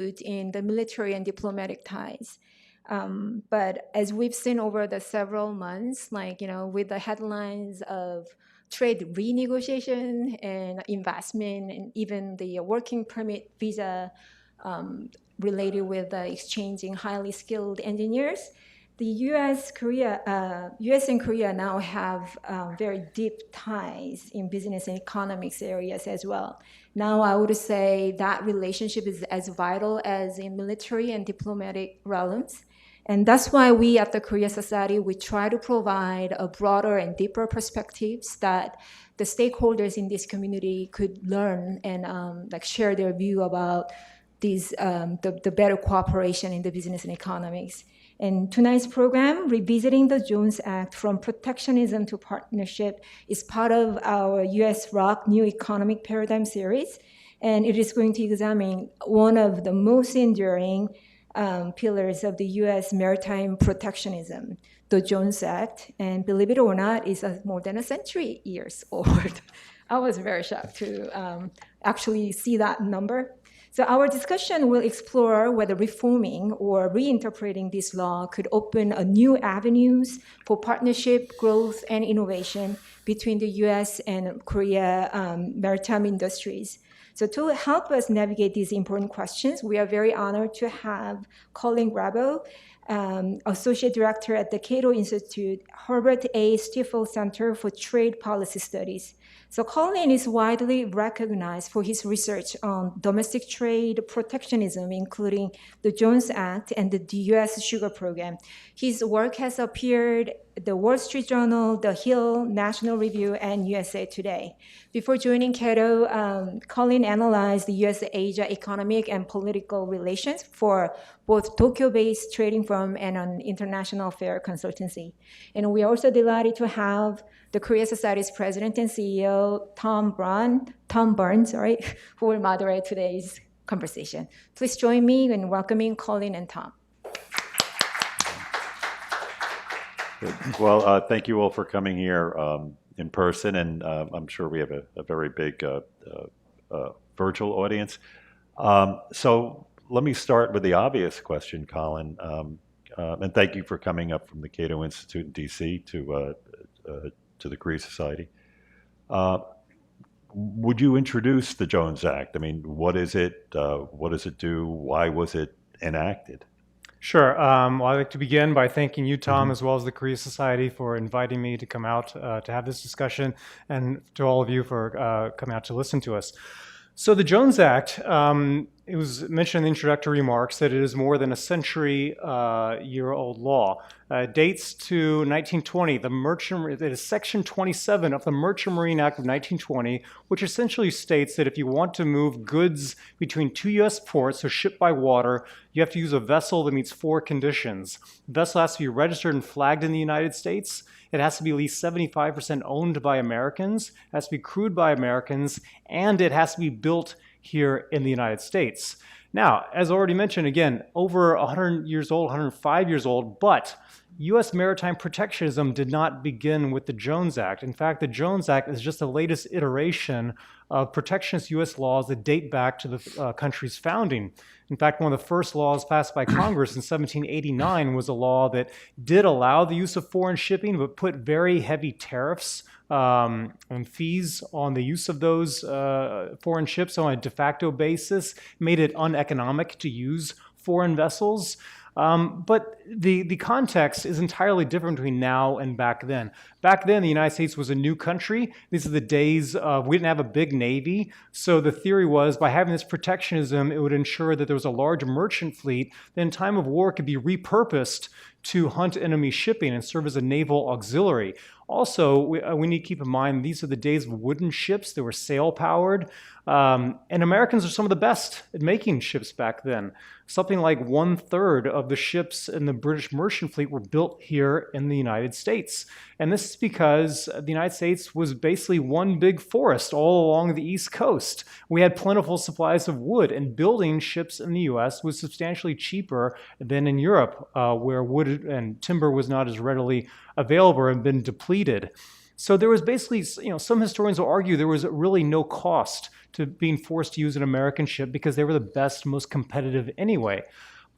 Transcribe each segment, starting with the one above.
in the military and diplomatic ties. But as we've seen over the several months, with the headlines of trade renegotiation and investment, and even the working permit visa related with exchanging highly skilled engineers, the U.S. and Korea now have very deep ties in business and economics areas as well. Now, I would say that relationship is as vital as in military and diplomatic realms. And that's why we at the Korea Society, we try to provide a broader and deeper perspectives that the stakeholders in this community could learn and share their view about these the better cooperation in the business and economics. And tonight's program, Revisiting the Jones Act from Protectionism to Partnership, is part of our U.S. ROC New Economic Paradigm series. And it is going to examine one of the most enduring pillars of the U.S. maritime protectionism, the Jones Act. And believe it or not, it's more than a century years old. I was very shocked to actually see that number. So our discussion will explore whether reforming or reinterpreting this law could open a new avenues for partnership, growth, and innovation between the U.S. and Korea maritime industries. So to help us navigate these important questions, we are very honored to have Colin Grabow, Associate Director at the Cato Institute, Herbert A. Stifel Center for Trade Policy Studies. So Colin is widely recognized for his research on domestic trade protectionism, including the Jones Act and the U.S. Sugar Program. His work has appeared in the Wall Street Journal, The Hill, National Review, and USA Today. Before joining Cato, Colin analyzed the U.S.-Asia economic and political relations for both Tokyo-based trading firm and an international affair consultancy. And we are also delighted to have the Korea Society's president and CEO, Tom Byrne, who will moderate today's conversation. Please join me in welcoming Colin and Tom. Well, thank you all for coming here in person, and I'm sure we have a very big virtual audience. So let me start with the obvious question, Colin, and thank you for coming up from the Cato Institute in DC to the Korea Society. Would you introduce the Jones Act? I mean, what is it? What does it do? Why was it enacted? Sure. Well, I'd like to begin by thanking you, Tom, as well as the Korea Society for inviting me to come out to have this discussion, and to all of you for coming out to listen to us. So the Jones Act, it was mentioned in the introductory remarks that it is more than a century-year-old law. It dates to 1920. It is Section 27 of the Merchant Marine Act of 1920, which essentially states that if you want to move goods between two U.S. ports, so shipped by water, you have to use a vessel that meets 4 conditions. The vessel has to be registered and flagged in the United States. It has to be at least 75% owned by Americans, it has to be crewed by Americans, and it has to be built here in the United States. Now, as already mentioned, again, over 100 years old, 105 years old, but U.S. maritime protectionism did not begin with the Jones Act. In fact, the Jones Act is just the latest iteration of protectionist U.S. laws that date back to the country's founding. In fact, one of the first laws passed by Congress in 1789 was a law that did allow the use of foreign shipping, but put very heavy tariffs and fees on the use of those foreign ships on a de facto basis, made it uneconomic to use foreign vessels. But the context is entirely different between now and back then. Back then, the United States was a new country. These are the days we didn't have a big navy. So the theory was by having this protectionism, it would ensure that there was a large merchant fleet that in time of war could be repurposed to hunt enemy shipping and serve as a naval auxiliary. Also, we need to keep in mind, these are the days of wooden ships that were sail-powered. And Americans are some of the best at making ships back then. Something like 1/3 of the ships in the British merchant fleet were built here in the United States. And this is because the United States was basically one big forest all along the East Coast. We had plentiful supplies of wood, and building ships in the US was substantially cheaper than in Europe, where wood and timber was not as readily available and been depleted. So there was basically, some historians will argue there was really no cost to being forced to use an American ship because they were the best, most competitive anyway.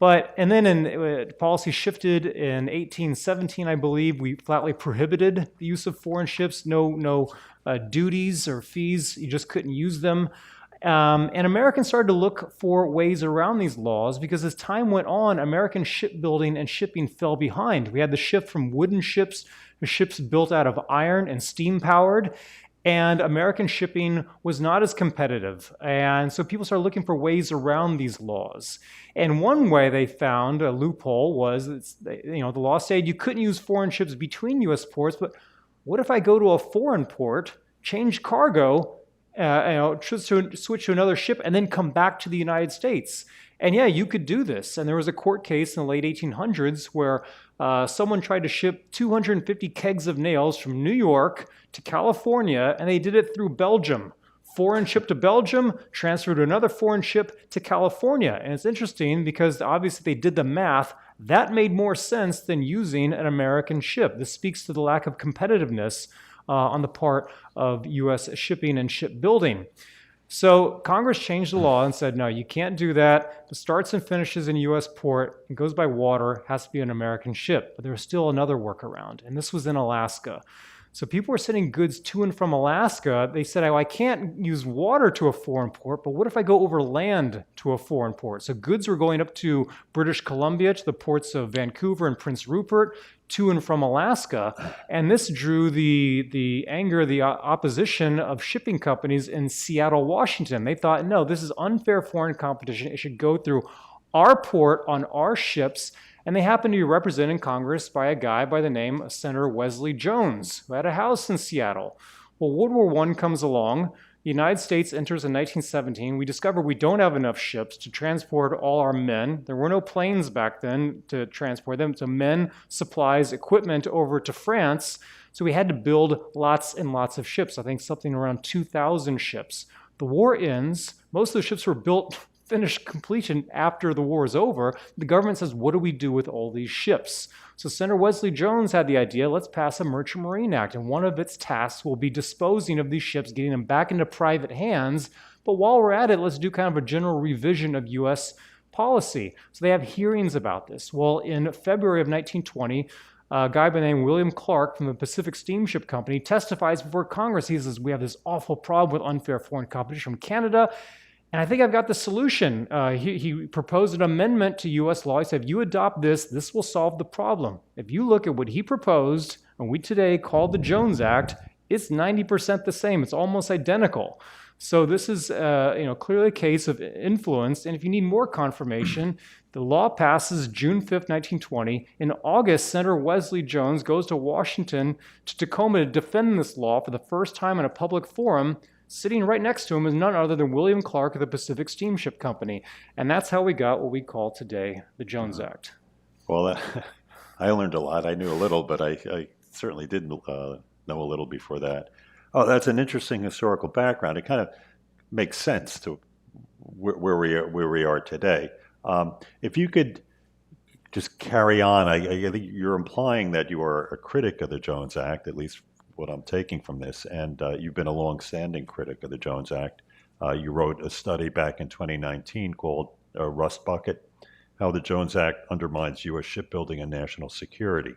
And then policy shifted in 1817, I believe. We flatly prohibited the use of foreign ships, no duties or fees. You just couldn't use them. And Americans started to look for ways around these laws because as time went on, American shipbuilding and shipping fell behind. We had the shift from wooden ships to ships built out of iron and steam powered. And American shipping was not as competitive. And so people started looking for ways around these laws. And one way they found a loophole was, the law said you couldn't use foreign ships between U.S. ports, but what if I go to a foreign port, change cargo, switch to another ship, and then come back to the United States? And yeah, you could do this. And there was a court case in the late 1800s where someone tried to ship 250 kegs of nails from New York to California, and they did it through Belgium. Foreign ship to Belgium, transferred to another foreign ship to California. And it's interesting because obviously they did the math. That made more sense than using an American ship. This speaks to the lack of competitiveness on the part of U.S. shipping and shipbuilding. So Congress changed the law and said, no, you can't do that. The starts and finishes in a U.S. port and goes by water has to be an American ship. But there was still another workaround, and this was in Alaska. So people were sending goods to and from Alaska. They said, I can't use water to a foreign port, but what if I go over land to a foreign port? So goods were going up to British Columbia, to the ports of Vancouver and Prince Rupert, to and from Alaska. And this drew the anger, the opposition of shipping companies in Seattle, Washington. They thought, no, this is unfair foreign competition. It should go through our port on our ships. And they happened to be represented in Congress by a guy by the name of Senator Wesley Jones, who had a house in Seattle. Well, World War I comes along. The United States enters in 1917. We discover we don't have enough ships to transport all our men. There were no planes back then to transport them. So men, supplies, equipment over to France. So we had to build lots and lots of ships. I think something around 2,000 ships. The war ends. Most of the ships were built, finished completion after the war is over. The government says, what do we do with all these ships? So Senator Wesley Jones had the idea, let's pass a Merchant Marine Act, and one of its tasks will be disposing of these ships, getting them back into private hands. But while we're at it, let's do kind of a general revision of U.S. policy. So they have hearings about this. Well, in February of 1920, a guy by the name William Clark from the Pacific Steamship Company testifies before Congress. He says, we have this awful problem with unfair foreign competition from Canada, and I think I've got the solution. He proposed an amendment to U.S. law. He said, if you adopt this, this will solve the problem. If you look at what he proposed, and we today call the Jones Act, it's 90% the same. It's almost identical. So this is clearly a case of influence. And if you need more confirmation, the law passes June 5th, 1920. In August, Senator Wesley Jones goes to Washington, to Tacoma, to defend this law for the first time in a public forum. Sitting right next to him is none other than William Clark of the Pacific Steamship Company. And that's how we got what we call today the Jones Act. Well, I learned a lot. I knew a little, but I certainly didn't know a little before that. Oh, that's an interesting historical background. It kind of makes sense to where we are today. If you could just carry on, I think you're implying that you are a critic of the Jones Act, at least what I'm taking from this, and you've been a long-standing critic of the Jones Act. You wrote a study back in 2019 called Rust Bucket, How the Jones Act Undermines U.S. Shipbuilding and National Security.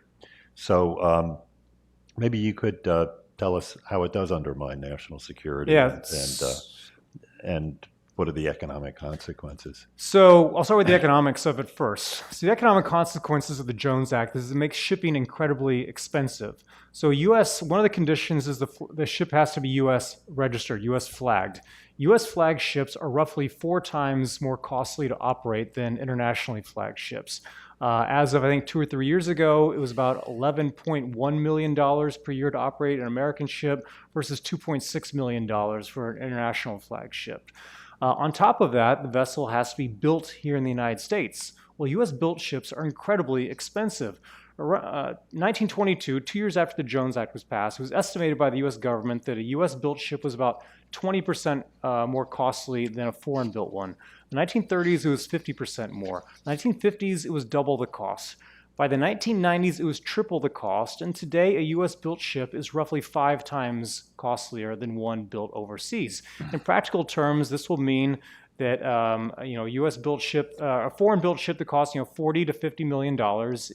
So maybe you could tell us how it does undermine national security, and what are the economic consequences? So I'll start with the economics of it first. So the economic consequences of the Jones Act is it makes shipping incredibly expensive. So one of the conditions is the ship has to be U.S. registered, U.S. flagged. U.S. flagged ships are roughly 4 times more costly to operate than internationally flagged ships. As of, I think, 2 or 3 years ago, it was about $11.1 million per year to operate an American ship versus $2.6 million for an international flagged ship. On top of that, the vessel has to be built here in the United States. Well, U.S.-built ships are incredibly expensive. 1922, 2 years after the Jones Act was passed, it was estimated by the U.S. government that a U.S.-built ship was about 20% more costly than a foreign-built one. In the 1930s, it was 50% more. In the 1950s, it was double the cost. By the 1990s, it was triple the cost, and today a US-built ship is roughly 5 times costlier than one built overseas. In practical terms, this will mean that a U.S.-built ship, a foreign-built ship that costs $40 to $50 million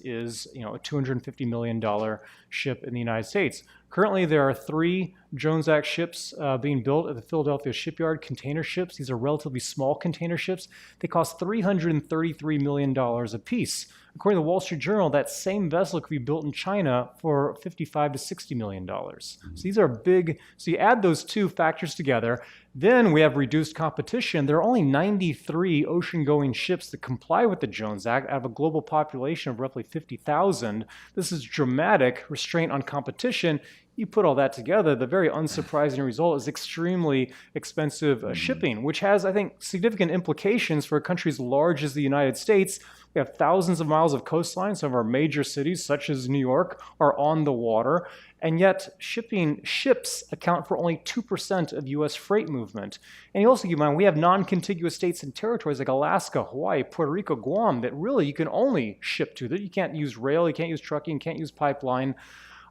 is a $250 million ship in the United States. Currently, there are 3 Jones Act ships being built at the Philadelphia shipyard, container ships. These are relatively small container ships. They cost $333 million apiece. According to the Wall Street Journal, that same vessel could be built in China for $55 to $60 million. So these are big. So you add those two factors together, then we have reduced competition. There are only 93 ocean-going ships that comply with the Jones Act out of a global population of roughly 50,000. This is dramatic restraint on competition. You put all that together, the very unsurprising result is extremely expensive shipping, which has, I think, significant implications for a country as large as the United States. We have thousands of miles of coastline. Some of our major cities, such as New York, are on the water. And yet, ships account for only 2% of U.S. freight movement. And you also keep in mind, we have non-contiguous states and territories like Alaska, Hawaii, Puerto Rico, Guam, that really you can only ship to. That you can't use rail, you can't use trucking, you can't use pipeline.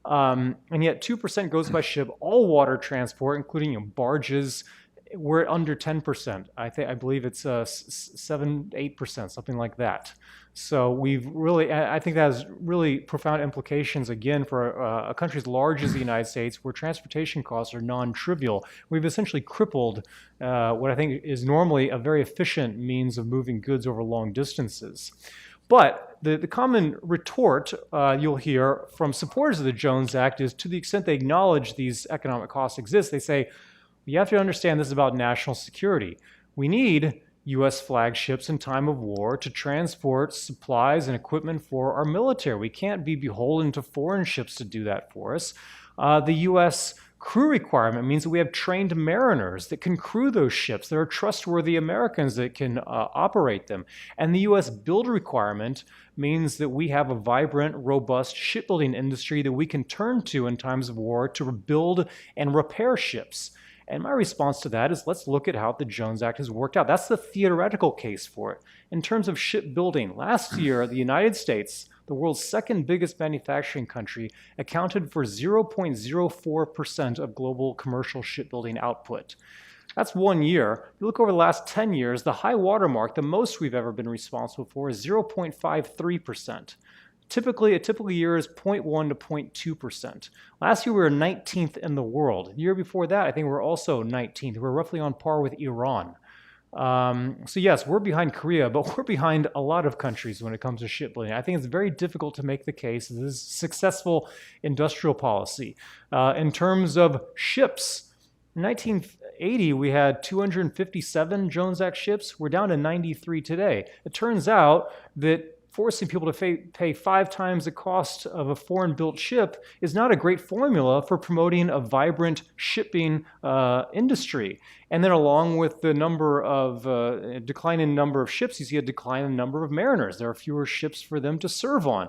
And yet 2% goes by ship. All water transport, including barges, we're under 10%. I believe it's 7-8%, something like that. So I think that has really profound implications, again, for a country as large as the United States, where transportation costs are non-trivial. We've essentially crippled what I think is normally a very efficient means of moving goods over long distances. But the common retort you'll hear from supporters of the Jones Act is, to the extent they acknowledge these economic costs exist, they say, you have to understand this is about national security. We need U.S. flagships in time of war to transport supplies and equipment for our military. We can't be beholden to foreign ships to do that for us. The U.S. crew requirement means that we have trained mariners that can crew those ships. There are trustworthy Americans that can operate them. And the U.S. build requirement means that we have a vibrant, robust shipbuilding industry that we can turn to in times of war to build and repair ships. And my response to that is, let's look at how the Jones Act has worked out. That's the theoretical case for it. In terms of shipbuilding, last year, the United States, the world's second biggest manufacturing country, accounted for 0.04% of global commercial shipbuilding output. That's 1 year. If you look over the last 10 years, the high water mark, the most we've ever been responsible for, is 0.53%. A typical year is 0.1 to 0.2%. Last year, we were 19th in the world. The year before that, I think we were also 19th. We're roughly on par with Iran. So yes, we're behind Korea, but we're behind a lot of countries when it comes to shipbuilding. I think it's very difficult to make the case that this is successful industrial policy. In terms of ships, in 1980, we had 257 Jones Act ships. We're down to 93 today. It turns out that forcing people to pay 5 times the cost of a foreign-built ship is not a great formula for promoting a vibrant shipping industry. And then along with the declining number of ships, you see a decline in the number of mariners. There are fewer ships for them to serve on.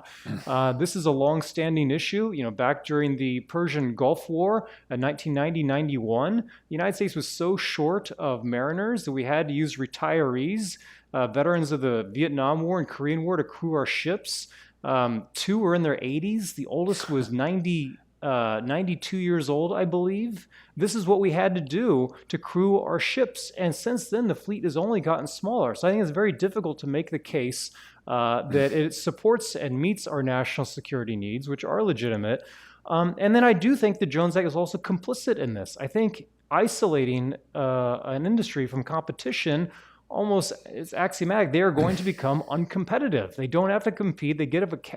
This is a long-standing issue. Back during the Persian Gulf War in 1990-91, the United States was so short of mariners that we had to use retirees, veterans of the Vietnam War and Korean War, to crew our ships. 2 were in their 80s. The oldest was 92 years old, I believe. This is what we had to do to crew our ships. And since then, the fleet has only gotten smaller. So I think it's very difficult to make the case that it supports and meets our national security needs, which are legitimate. And then I do think the Jones Act is also complicit in this. I think isolating an industry from competition almost it's axiomatic. They are going to become uncompetitive. They don't have to compete.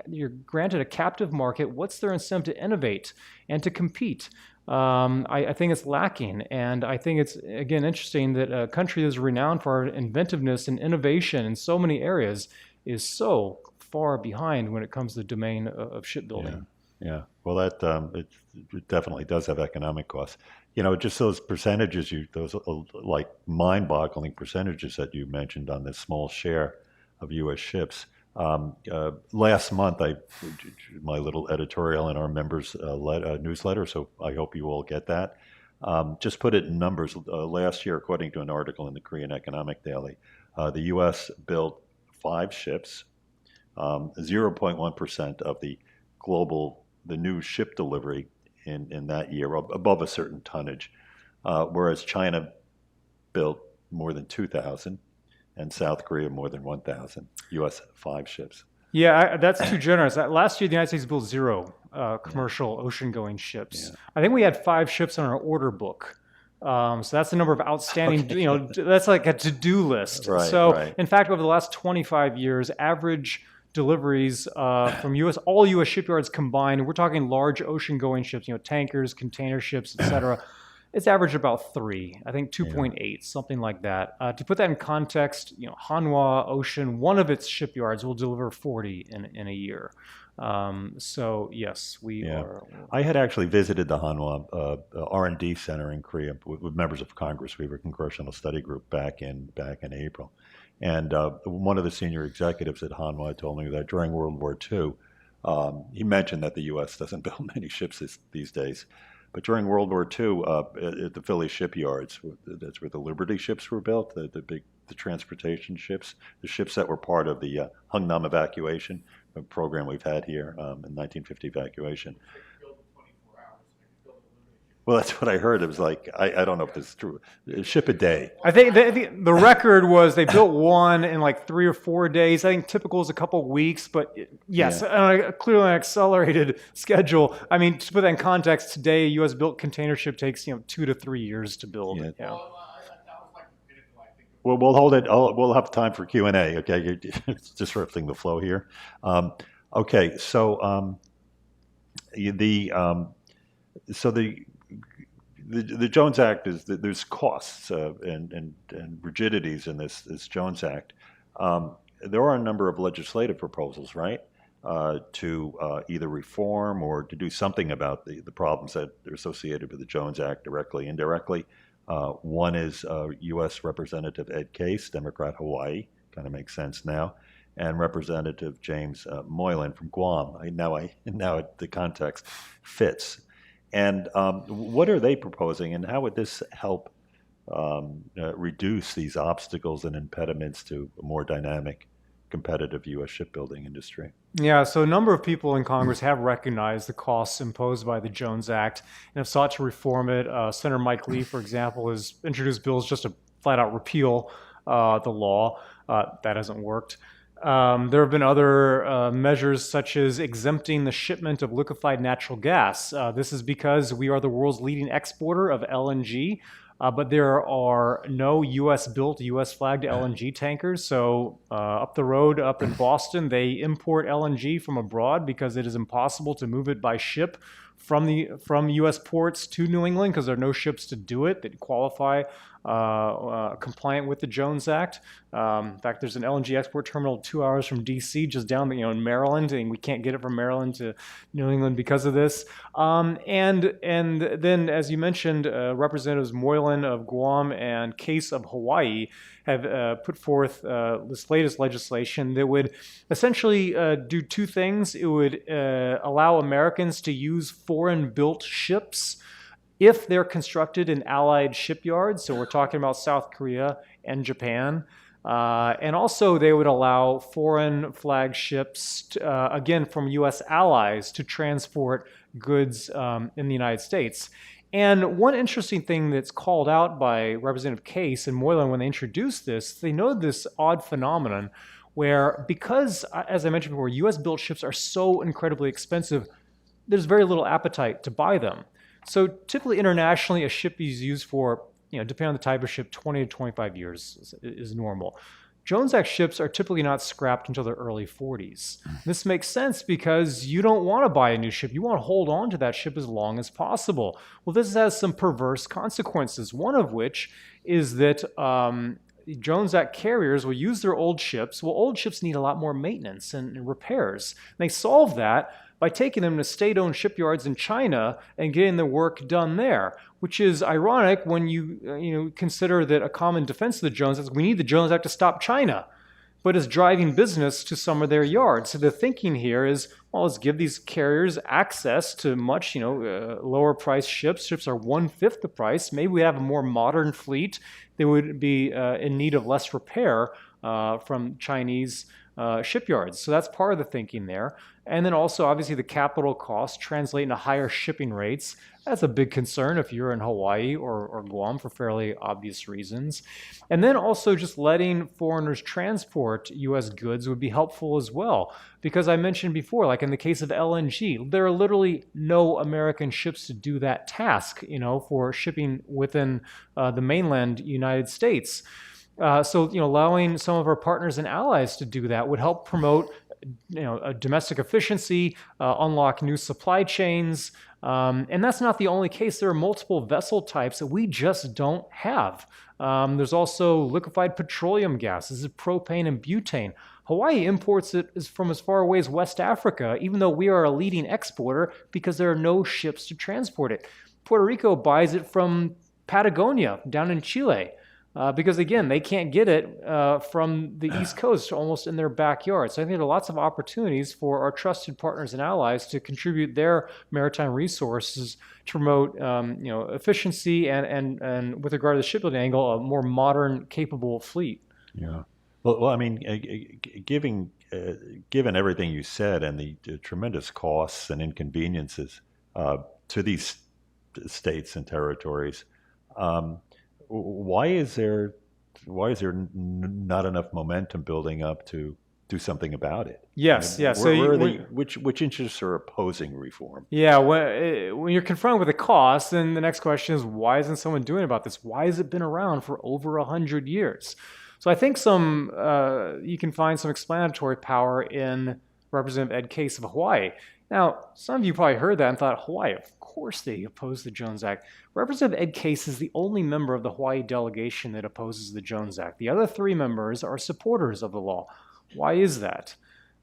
You're granted a captive market. What's their incentive to innovate and to compete? I think it's lacking. And I think it's, again, interesting that a country that is renowned for our inventiveness and innovation in so many areas is so far behind when it comes to the domain of shipbuilding. Yeah. Well, that it definitely does have economic costs. Just those percentages, those like mind-boggling percentages that you mentioned on this small share of U.S. ships. Last month, my little editorial in our members' newsletter, so I hope you all get that. Just put it in numbers. Last year, according to an article in the Korean Economic Daily, the U.S. built 5 ships 0.1% of the the new ship delivery in that year, above a certain tonnage, whereas China built more than 2,000 and South Korea more than 1,000. U.S. 5 ships. Yeah, that's too generous. Last year, the United States built 0 commercial ocean-going ships. Yeah. I think we had 5 ships on our order book. So that's the number of outstanding, that's like a to-do list. Right, so right. in fact, over the last 25 years, average deliveries from all U.S. shipyards combined, we're talking large ocean-going ships, tankers, container ships, et cetera. It's averaged about 3, I think 2.8, something like that. To put that in context, Hanwha Ocean, one of its shipyards will deliver 40 in a year. So yes, we are. I had actually visited the Hanwha R&D Center in Korea with members of Congress. We were a congressional study group back in April, and one of the senior executives at Hanwha told me that during World War II, he mentioned that the U.S. doesn't build many ships these days. But during World War II, at the Philly shipyards, that's where the Liberty ships were built, the transportation ships, the ships that were part of the Hungnam evacuation, a program we've had here in 1950 evacuation. Well, that's what I heard. It was like, I don't know if this is true, a ship a day. I think the record was they built one in like 3 or 4 days. I think typical is a couple of weeks, but yes, clearly an accelerated schedule. I mean, to put that in context, today a U.S. built container ship takes 2 to 3 years to build. Yeah. Well, we'll hold it. We'll have time for Q&A. Okay, you're disrupting the flow here. Okay, so the Jones Act there's costs and rigidities in this Jones Act. There are a number of legislative proposals, right, to either reform or to do something about the problems that are associated with the Jones Act, directly, indirectly. One is U.S. Representative Ed Case, Democrat, Hawaii, kind of makes sense now, and Representative James Moylan from Guam. Now the context fits. And what are they proposing, and how would this help reduce these obstacles and impediments to a more dynamic, competitive U.S. shipbuilding industry? Yeah, so a number of people in Congress have recognized the costs imposed by the Jones Act and have sought to reform it. Senator Mike Lee, for example, has introduced bills just to flat out repeal the law. That hasn't worked. There have been other measures such as exempting the shipment of liquefied natural gas. This is because we are the world's leading exporter of LNG, but there are no U.S.-built, U.S.-flagged LNG tankers. So up the road, up in Boston, they import LNG from abroad because it is impossible to move it by ship from U.S. ports to New England because there are no ships to do it that qualify compliant with the Jones Act. In fact, there's an LNG export terminal 2 hours from D.C., just down in Maryland, and we can't get it from Maryland to New England because of this. And then, as you mentioned, Representatives Moylan of Guam and Case of Hawaii have put forth this latest legislation that would essentially do 2 things. It would allow Americans to use foreign-built ships if they're constructed in allied shipyards. So we're talking about South Korea and Japan. And also they would allow foreign flag ships, again, from U.S. allies to transport goods in the United States. And one interesting thing that's called out by Representative Case and Moylan when they introduced this, they noted this odd phenomenon where, because, as I mentioned before, U.S.-built ships are so incredibly expensive, there's very little appetite to buy them. So typically internationally, a ship is used for, depending on the type of ship, 20 to 25 years is normal. Jones Act ships are typically not scrapped until the early 40s. This makes sense because you don't want to buy a new ship. You want to hold on to that ship as long as possible. Well, this has some perverse consequences, one of which is that Jones Act carriers will use their old ships. Well, old ships need a lot more maintenance and repairs. And they solve that by taking them to state-owned shipyards in China and getting the work done there, which is ironic when you consider that a common defense of the Jones Act is we need the Jones Act to stop China, but it's driving business to some of their yards. So the thinking here is, well, let's give these carriers access to much lower-priced ships. Ships are 1/5 the price. Maybe we have a more modern fleet. They would be in need of less repair from Chinese shipyards. So that's part of the thinking there. And then also, obviously, the capital costs translate into higher shipping rates. That's a big concern if you're in Hawaii or Guam for fairly obvious reasons. And then also just letting foreigners transport U.S. goods would be helpful as well. Because I mentioned before, like in the case of LNG, there are literally no American ships to do that task, for shipping within the mainland United States. So, allowing some of our partners and allies to do that would help promote a domestic efficiency, unlock new supply chains. And that's not the only case. There are multiple vessel types that we just don't have. There's also liquefied petroleum gas. This is propane and butane. Hawaii imports it from as far away as West Africa, even though we are a leading exporter because there are no ships to transport it. Puerto Rico buys it from Patagonia down in Chile. Because again, they can't get it from the East Coast almost in their backyard. So I think there are lots of opportunities for our trusted partners and allies to contribute their maritime resources to promote efficiency and with regard to the shipbuilding angle, a more modern, capable fleet. Yeah. Well, I mean, given everything you said and the tremendous costs and inconveniences to these states and territories, why is there not enough momentum building up to do something about it? Yes, yeah. Which interests are opposing reform? Yeah, when you're confronted with a cost, then the next question is, why isn't someone doing about this? Why has it been around for over 100 years? So I think you can find some explanatory power in Representative Ed Case of Hawaii. Now, some of you probably heard that and thought, Hawaii, of course they oppose the Jones Act. Representative Ed Case is the only member of the Hawaii delegation that opposes the Jones Act. The other 3 members are supporters of the law. Why is that?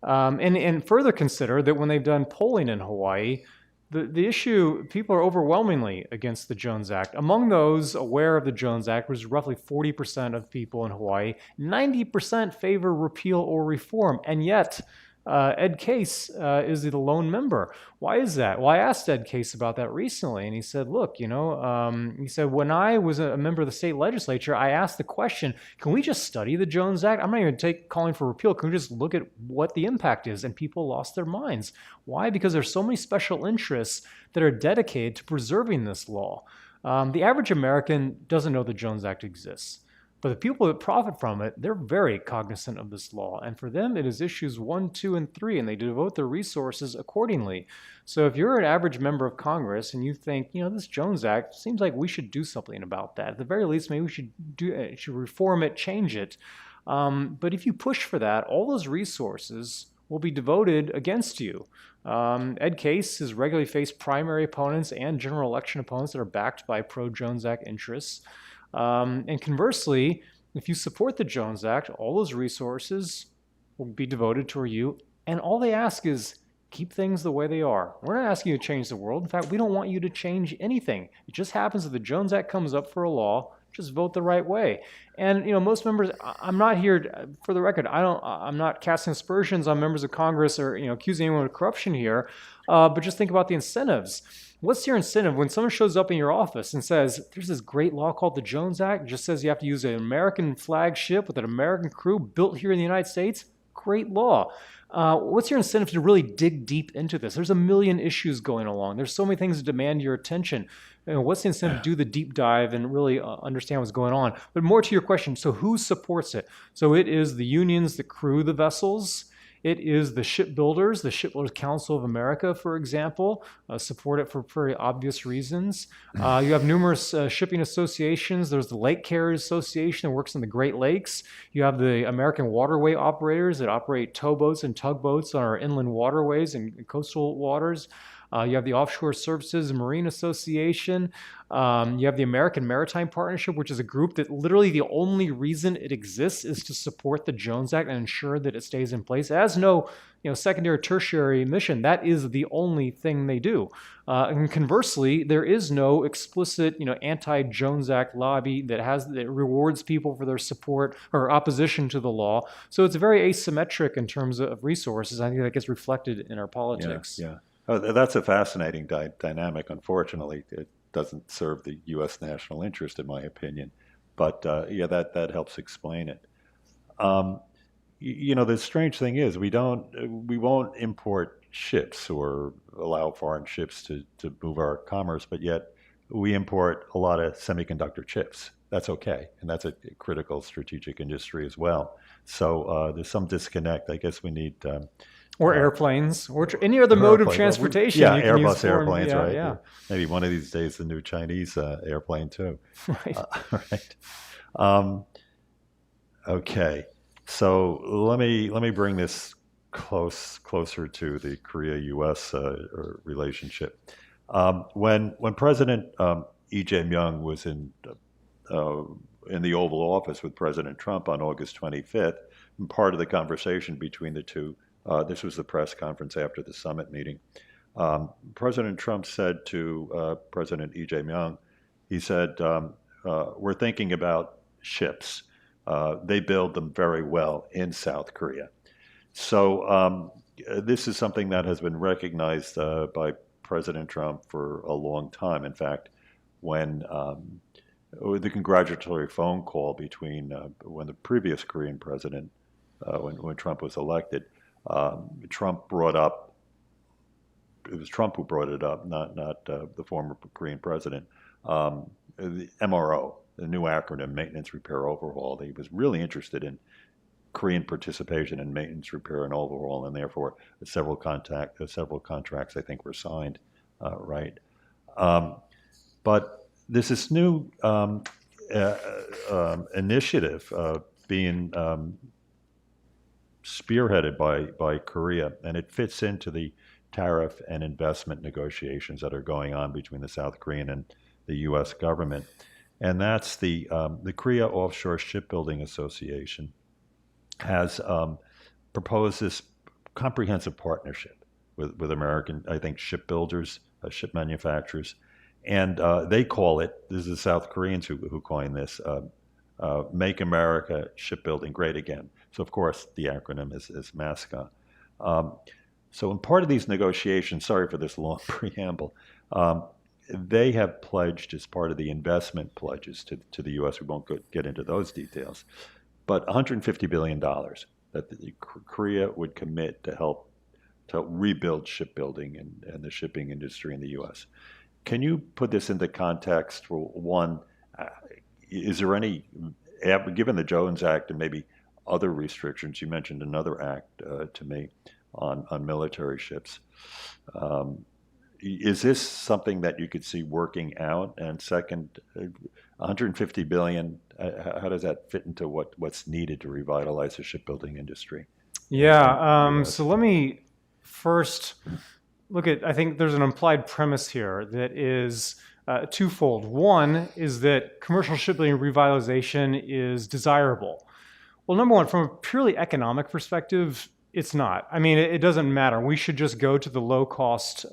And further consider that when they've done polling in Hawaii, the issue, people are overwhelmingly against the Jones Act. Among those aware of the Jones Act, was roughly 40% of people in Hawaii. 90% favor repeal or reform, and yet Ed Case is the lone member. Why is that? Well, I asked Ed Case about that recently, and he said, look, he said, when I was a member of the state legislature, I asked the question, can we just study the Jones Act? I'm not even calling for repeal. Can we just look at what the impact is? And people lost their minds. Why? Because there's so many special interests that are dedicated to preserving this law. The average American doesn't know the Jones Act exists. But the people that profit from it, they're very cognizant of this law. And for them, it is issues 1, 2, and 3, and they devote their resources accordingly. So if you're an average member of Congress and you think, this Jones Act seems like we should do something about that. At the very least, maybe we should reform it, change it. But if you push for that, all those resources will be devoted against you. Ed Case has regularly faced primary opponents and general election opponents that are backed by pro-Jones Act interests. And conversely, if you support the Jones Act, all those resources will be devoted toward you. And all they ask is keep things the way they are. We're not asking you to change the world. In fact, we don't want you to change anything. It just happens that the Jones Act comes up for a law. Just vote the right way. And most members, I'm not here, for the record, I'm not casting aspersions on members of Congress or accusing anyone of corruption here, but just think about the incentives. What's your incentive when someone shows up in your office and says, there's this great law called the Jones Act, it just says you have to use an American flag ship with an American crew built here in the United States? Great law. What's your incentive to really dig deep into this? There's a million issues going along. There's so many things that demand your attention. What's the incentive to do the deep dive and really understand what's going on? But more to your question, so who supports it? So it is the unions that crew the vessels. It is the shipbuilders, the Shipbuilders Council of America, for example, support it for very obvious reasons. You have numerous shipping associations. There's the Lake Carriers Association that works in the Great Lakes. You have the American Waterway Operators that operate towboats and tugboats on our inland waterways and coastal waters. You have the Offshore Services and Marine Association. You have the American Maritime Partnership, which is a group that literally the only reason it exists is to support the Jones Act and ensure that it stays in place. It has no secondary, tertiary mission. That is the only thing they do. And conversely, there is no explicit anti-Jones Act lobby that rewards people for their support or opposition to the law. So it's very asymmetric in terms of resources. I think that gets reflected in our politics. Yeah. Oh, that's a fascinating dynamic. Unfortunately, it doesn't serve the U.S. national interest, in my opinion. But that helps explain it. the strange thing is we won't import ships or allow foreign ships to move our commerce, but yet we import a lot of semiconductor chips. That's okay, and that's a critical strategic industry as well. So there's some disconnect. I guess we need or airplanes, or any other mode of transportation. Yeah, you can use Airbus airplanes, yeah, right? Yeah. Maybe one of these days the new Chinese airplane too. Right. Right. Okay. So let me bring this closer to the Korea-U.S. Relationship. When President Lee Jae-myung was in the Oval Office with President Trump on August 25th, and part of the conversation between the two, this was the press conference after the summit meeting, President Trump said to President Lee Jae-myung, he said, we're thinking about ships. They build them very well in South Korea. So this is something that has been recognized by President Trump for a long time. In fact, when the congratulatory phone call between when the previous Korean president, when Trump was elected, Trump brought up, it was Trump who brought it up, not the former Korean president, the MRO, the new acronym, Maintenance, Repair, Overhaul. He was really interested in Korean participation in maintenance, repair, and overhaul, and therefore several contracts I think were signed, right? But there's this new initiative being spearheaded by Korea, and it fits into the tariff and investment negotiations that are going on between the South Korean and the U.S. government, and that's the Korea Offshore Shipbuilding Association has proposed this comprehensive partnership with American, I think, shipbuilders, ship manufacturers, and they call it, this is the South Koreans who coined this, Make America Shipbuilding Great Again. So, of course, the acronym is MASCA. So in part of these negotiations, sorry for this long preamble, they have pledged as part of the investment pledges to the U.S., we won't get into those details, but $150 billion that Korea would commit to help rebuild shipbuilding and the shipping industry in the U.S. Can you put this into context? For one, is there any, given the Jones Act and maybe other restrictions, you mentioned another act to me on military ships, is this something that you could see working out? And second, 150 billion, how does that fit into what's needed to revitalize the shipbuilding industry? Yeah, so let me first look at, I think there's an implied premise here that is twofold. One is that commercial shipbuilding revitalization is desirable. Well, number one, from a purely economic perspective, it's not. I mean, it doesn't matter. We should just go to the low-cost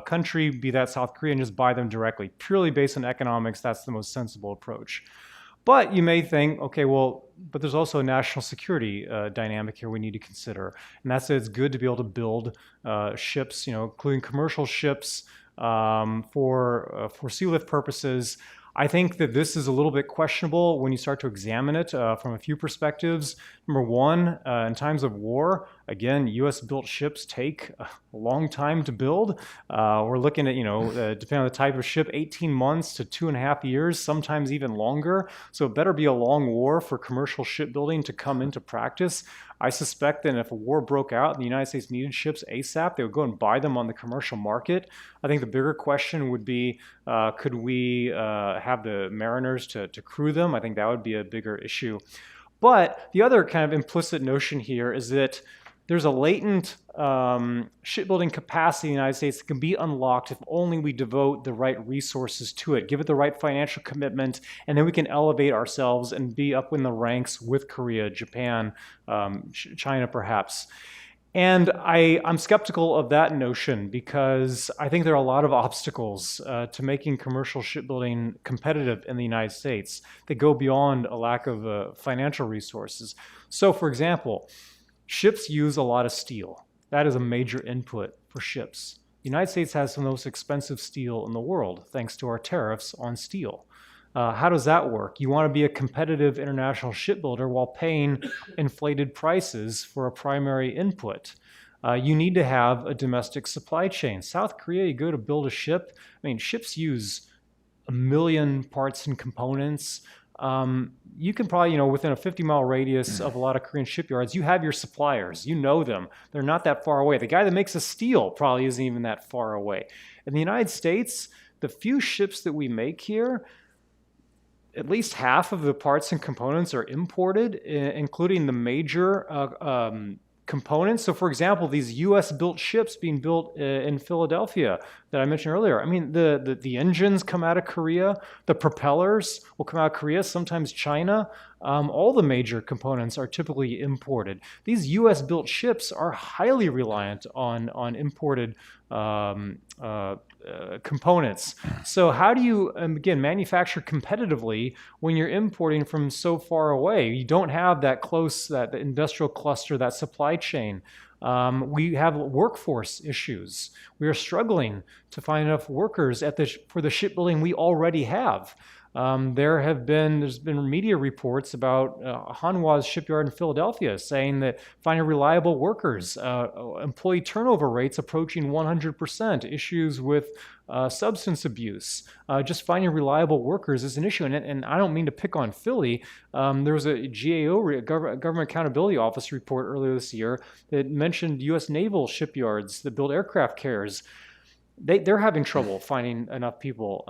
country, be that South Korea, and just buy them directly. Purely based on economics, that's the most sensible approach. But you may think, okay, well, but there's also a national security dynamic here we need to consider. And that's that it's good to be able to build ships, including commercial ships for sea lift purposes. I think that this is a little bit questionable when you start to examine it from a few perspectives. Number one, in times of war, again, U.S.-built ships take a long time to build. We're looking at, depending on the type of ship, 18 months to 2.5 years, sometimes even longer. So it better be a long war for commercial shipbuilding to come into practice. I suspect that if a war broke out and the United States needed ships ASAP, they would go and buy them on the commercial market. I think the bigger question would be, could we have the mariners to crew them? I think that would be a bigger issue. But the other kind of implicit notion here is that there's a latent shipbuilding capacity in the United States that can be unlocked if only we devote the right resources to it, give it the right financial commitment, and then we can elevate ourselves and be up in the ranks with Korea, Japan, China perhaps. And I'm skeptical of that notion because I think there are a lot of obstacles to making commercial shipbuilding competitive in the United States that go beyond a lack of financial resources. So, for example, ships use a lot of steel. That is a major input for ships. The United States has some of the most expensive steel in the world, thanks to our tariffs on steel. How does that work? You want to be a competitive international shipbuilder while paying inflated prices for a primary input. You need to have a domestic supply chain. South Korea, you go to build a ship. I mean, ships use 1 million parts and components. You can probably, within a 50-mile radius of a lot of Korean shipyards, you have your suppliers. You know them. They're not that far away. The guy that makes a steel probably isn't even that far away. In the United States, the few ships that we make here, at least half of the parts and components are imported, including the major components. So, for example, these U.S.-built ships being built in Philadelphia that I mentioned earlier. I mean, the engines come out of Korea. The propellers will come out of Korea, sometimes China. All the major components are typically imported. These U.S.-built ships are highly reliant on imported components. So how do you, again, manufacture competitively when you're importing from so far away? You don't have that close, that industrial cluster, that supply chain. We have workforce issues. We are struggling to find enough workers for the shipbuilding we already have. There's been media reports about Hanwha's shipyard in Philadelphia saying that finding reliable workers, employee turnover rates approaching 100%, issues with substance abuse. Just finding reliable workers is an issue. And I don't mean to pick on Philly. There was a GAO, Government Accountability Office report earlier this year that mentioned U.S. naval shipyards that build aircraft carriers. They're having trouble finding enough people.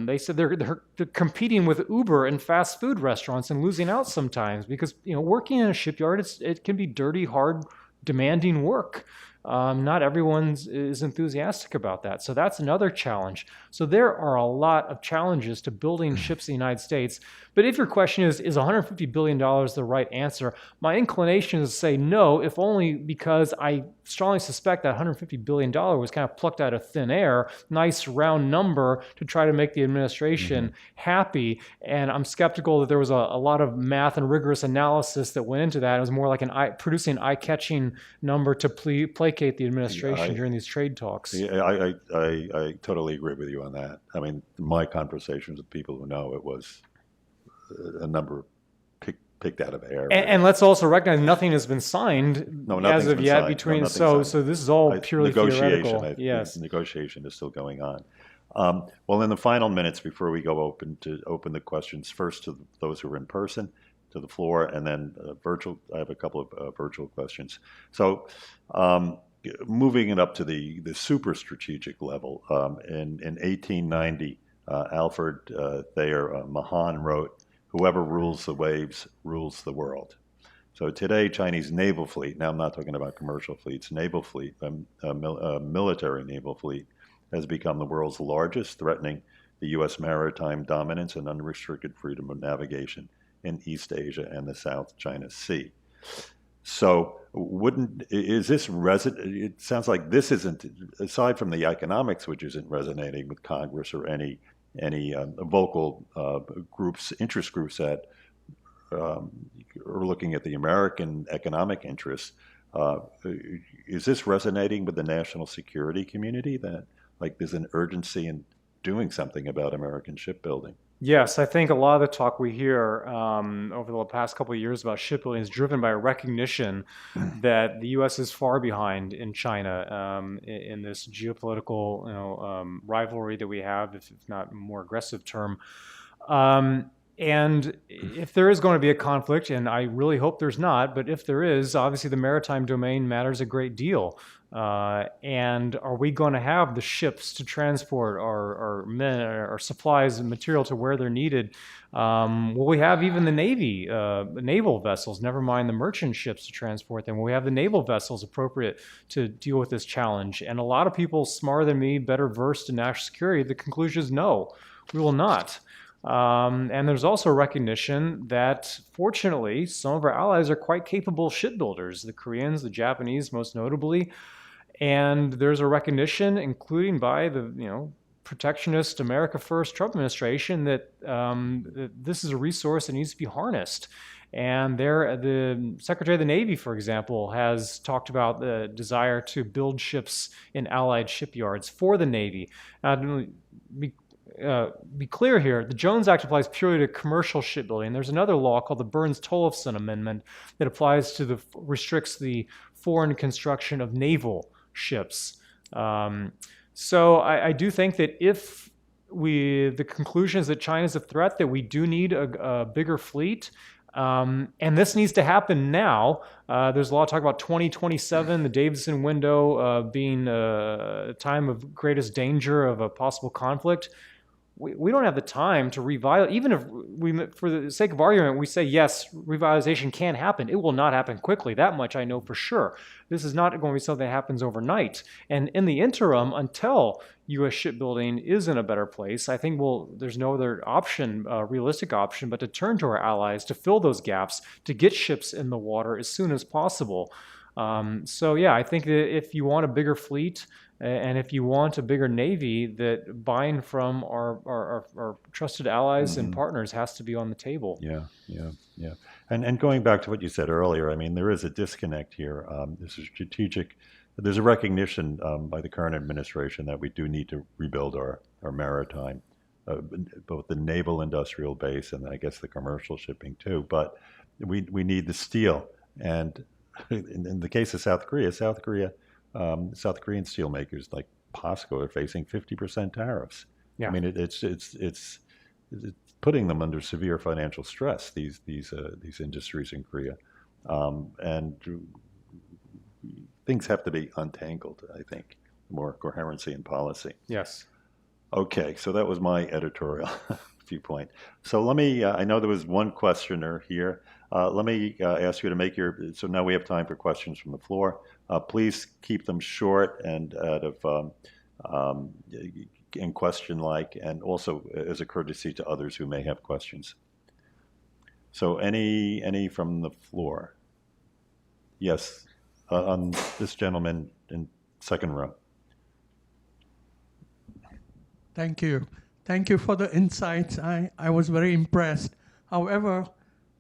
They said they're competing with Uber and fast food restaurants and losing out sometimes because working in a shipyard it can be dirty, hard, demanding work. Not everyone is enthusiastic about that. So that's another challenge. So there are a lot of challenges to building ships in the United States. But if your question is $150 billion the right answer, my inclination is to say no, if only because I strongly suspect that $150 billion was kind of plucked out of thin air, nice round number to try to make the administration happy. And I'm skeptical that there was a lot of math and rigorous analysis that went into that. It was more like producing an eye-catching number to placate the administration during these trade talks. Yeah, I totally agree with you on that. I mean, my conversations with people who know it was a number picked out of air. And let's also recognize nothing has been signed as of yet between. So this is all purely theoretical. Yes, negotiation is still going on. Well, in the final minutes before we go open the questions first to those who are in person, to the floor, and then virtual. I have a couple of virtual questions. So. Moving it up to the super strategic level, in 1890, Alfred Thayer Mahan wrote, "Whoever rules the waves rules the world." So today, Chinese naval fleet, now I'm not talking about commercial fleets, naval fleet, military naval fleet, has become the world's largest, threatening the U.S. maritime dominance and unrestricted freedom of navigation in East Asia and the South China Sea. So it sounds like this isn't, aside from the economics, which isn't resonating with Congress or any vocal interest groups that are looking at the American economic interests. Is this resonating with the national security community that there's an urgency in doing something about American shipbuilding? Yes, I think a lot of the talk we hear over the past couple of years about shipbuilding is driven by a recognition that the U.S. is far behind in China in this geopolitical rivalry that we have, if not a more aggressive term. And if there is going to be a conflict, and I really hope there's not, but if there is, obviously the maritime domain matters a great deal. And are we going to have the ships to transport our men, our supplies and material to where they're needed? Will we have even the Navy, naval vessels, never mind the merchant ships to transport them? Will we have the naval vessels appropriate to deal with this challenge? And a lot of people smarter than me, better versed in national security, the conclusion is no, we will not. And there's also recognition that, fortunately, some of our allies are quite capable shipbuilders, the Koreans, the Japanese, most notably. And there's a recognition, including by the protectionist America First Trump administration, that this is a resource that needs to be harnessed. And the Secretary of the Navy, for example, has talked about the desire to build ships in allied shipyards for the Navy. Now, be clear here, the Jones Act applies purely to commercial shipbuilding. There's another law called the Burns-Tollefson Amendment that applies to restricts the foreign construction of naval ships. So I do think that if the conclusion is that China is a threat, that we do need a bigger fleet. And this needs to happen now. There's a lot of talk about 2027, the Davidson window being a time of greatest danger of a possible conflict. We don't have the time to revitalize. Even if we, for the sake of argument, we say yes, revitalization can happen. It will not happen quickly. That much I know for sure. This is not going to be something that happens overnight. And in the interim, until U.S. shipbuilding is in a better place, I think there's no other option, realistic option, but to turn to our allies to fill those gaps, to get ships in the water as soon as possible. So yeah, I think that if you want a bigger fleet, and if you want a bigger Navy, that buying from our trusted allies and partners has to be on the table. Yeah. And going back to what you said earlier, I mean, there is a disconnect here. There's a recognition by the current administration that we do need to rebuild our maritime, both the naval industrial base and I guess the commercial shipping too. But we need the steel. And in the case of South Korean steelmakers like POSCO are facing 50% tariffs. Yeah. I mean, it's putting them under severe financial stress. These industries in Korea, and things have to be untangled. I think more coherency in policy. Yes. Okay, so that was my editorial viewpoint. So let me. I know there was one questioner here. Let me ask you to make so now we have time for questions from the floor. Please keep them short and out of in question-like, and also as a courtesy to others who may have questions. So any from the floor? Yes, on this gentleman in second row. Thank you. Thank you for the insights. I was very impressed. However,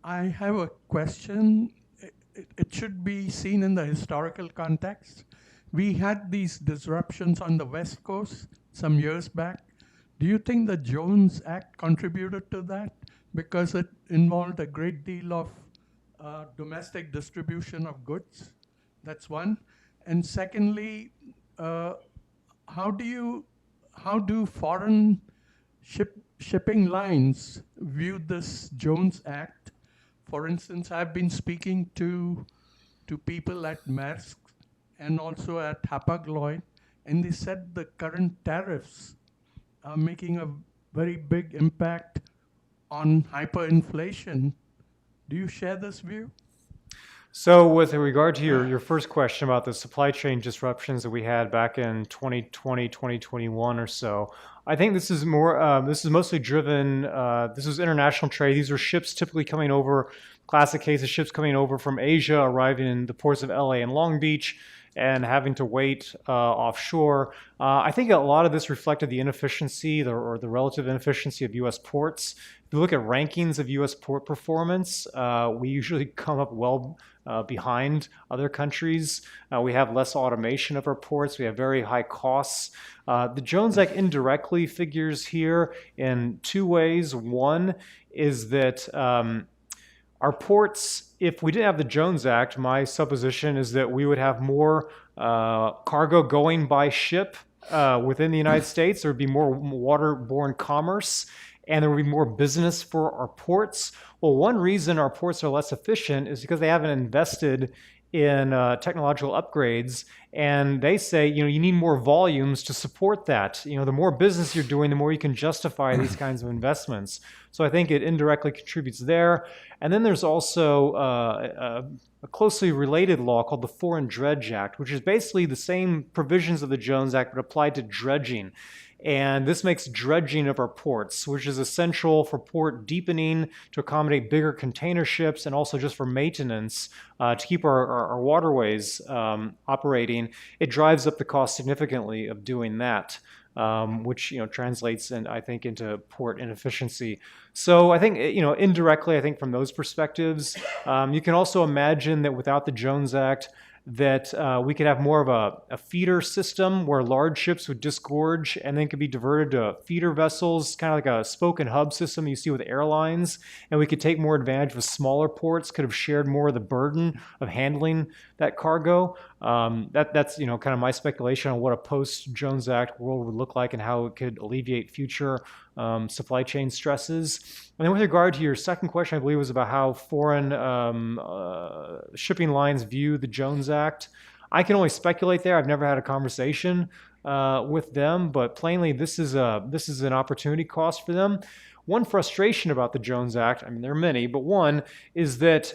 I have a question. It should be seen in the historical context. We had these disruptions on the West Coast some years back. Do you think the Jones Act contributed to that? Because it involved a great deal of domestic distribution of goods. That's one. And secondly, how do foreign shipping lines view this Jones Act? For instance, I've been speaking to people at Maersk and also at Hapag-Lloyd, and they said the current tariffs are making a very big impact on hyperinflation. Do you share this view? So with regard to your first question about the supply chain disruptions that we had back in 2020, 2021 or so, I think this is mostly driven, this is international trade. These are ships typically coming over, classic case of ships coming over from Asia, arriving in the ports of LA and Long Beach, and having to wait offshore. I think a lot of this reflected the inefficiency or the relative inefficiency of U.S. ports. If you look at rankings of U.S. port performance, we usually come up well behind other countries. We have less automation of our ports. We have very high costs. The Jones Act indirectly figures here in two ways. One is that our ports, if we didn't have the Jones Act, my supposition is that we would have more cargo going by ship within the United States. There would be more waterborne commerce, and there would be more business for our ports. Well, one reason our ports are less efficient is because they haven't invested in technological upgrades, and they say, you need more volumes to support that. The more business you're doing, the more you can justify these kinds of investments. So I think it indirectly contributes there. And then there's also a closely related law called the Foreign Dredge Act, which is basically the same provisions of the Jones Act, but applied to dredging. And this makes dredging of our ports, which is essential for port deepening to accommodate bigger container ships and also just for maintenance to keep our waterways operating. It drives up the cost significantly of doing that, which translates, I think, into port inefficiency. So I think indirectly, I think from those perspectives, you can also imagine that without the Jones Act, that we could have more of a feeder system where large ships would disgorge and then could be diverted to feeder vessels, kind of like a spoke and hub system you see with airlines. And we could take more advantage of smaller ports, could have shared more of the burden of handling that cargo. That's kind of my speculation on what a post-Jones Act world would look like and how it could alleviate future supply chain stresses. And then with regard to your second question, I believe was about how foreign shipping lines view the Jones Act. I can only speculate there. I've never had a conversation with them, but plainly this is an opportunity cost for them. One frustration about the Jones Act, I mean there are many, but one is that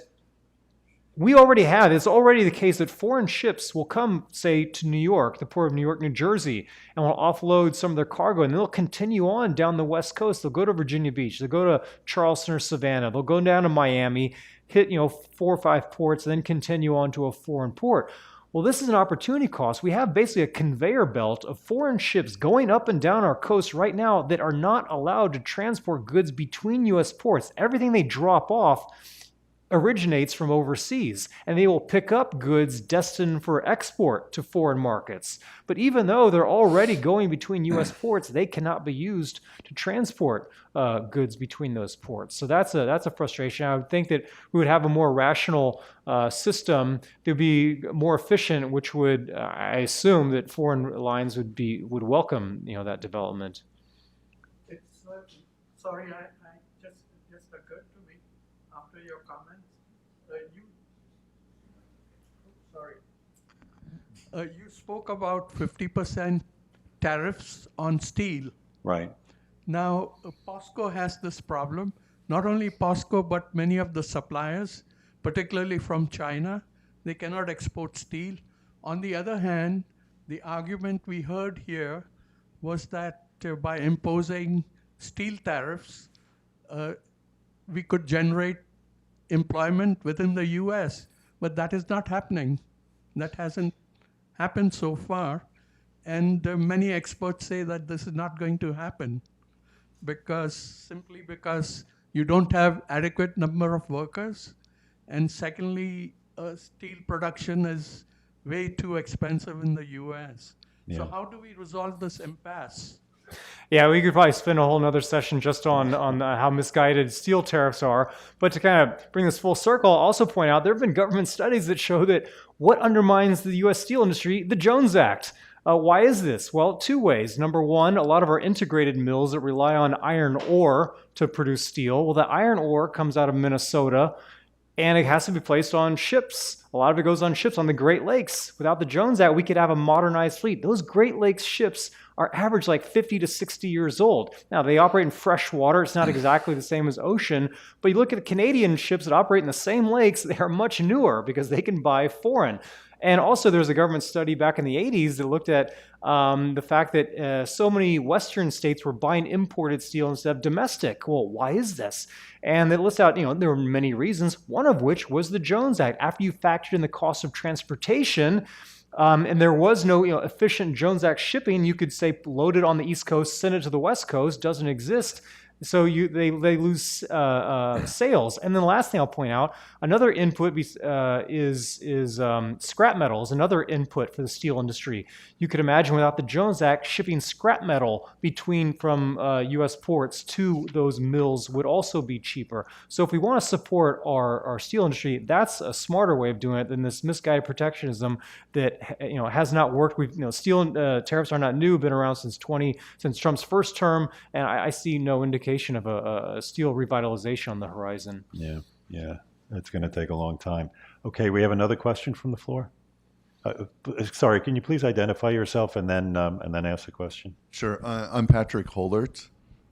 it's already the case that foreign ships will come, say, to New York, the port of New York, New Jersey, and will offload some of their cargo, and they'll continue on down the West Coast. They'll go to Virginia Beach, they'll go to Charleston or Savannah, they'll go down to Miami, hit 4 or 5 ports, then continue on to a foreign port. Well, this is an opportunity cost. We have basically a conveyor belt of foreign ships going up and down our coast right now that are not allowed to transport goods between U.S. ports. Everything they drop off originates from overseas, and they will pick up goods destined for export to foreign markets. But even though they're already going between U.S. ports, they cannot be used to transport goods between those ports. So that's a frustration. I would think that we would have a more rational system that would be more efficient, which would, I assume, that foreign lines would welcome that development. It's sorry, I just occurred to me after your comments. You spoke about 50% tariffs on steel. Right. Now, POSCO has this problem. Not only POSCO, but many of the suppliers, particularly from China, they cannot export steel. On the other hand, the argument we heard here was that by imposing steel tariffs, we could generate employment within the US, but that is not happening. That hasn't happened so far, and many experts say that this is not going to happen simply because you don't have adequate number of workers, and secondly, steel production is way too expensive in the US. Yeah. So how do we resolve this impasse? Yeah, we could probably spend a whole nother session just on how misguided steel tariffs are. But to kind of bring this full circle, I'll also point out there have been government studies that show that what undermines the U.S. steel industry? The Jones Act. Why is this? Well, 2 ways. Number one, a lot of our integrated mills that rely on iron ore to produce steel. Well, the iron ore comes out of Minnesota, and it has to be placed on ships. A lot of it goes on ships on the Great Lakes. Without the Jones Act, we could have a modernized fleet. Those Great Lakes ships are average like 50 to 60 years old. Now, they operate in fresh water. It's not exactly the same as ocean, but you look at the Canadian ships that operate in the same lakes, they are much newer because they can buy foreign. And also there's a government study back in the 80s that looked at the fact that so many Western states were buying imported steel instead of domestic. Well, why is this? And they list out, there were many reasons, one of which was the Jones Act. After you factored in the cost of transportation, and there was no efficient Jones Act shipping, you could say load it on the East Coast, send it to the West Coast, doesn't exist. So they lose sales. And then the last thing I'll point out, another input is scrap metals, another input for the steel industry. You could imagine without the Jones Act, shipping scrap metal from U.S. ports to those mills would also be cheaper. So if we want to support our steel industry, that's a smarter way of doing it than this misguided protectionism that has not worked. Steel tariffs are not new, been around since Trump's first term, and I see no indication of a steel revitalization on the horizon. Yeah, it's going to take a long time. Okay, we have another question from the floor. Sorry, can you please identify yourself and then ask the question? Sure. I'm Patrick Holdert.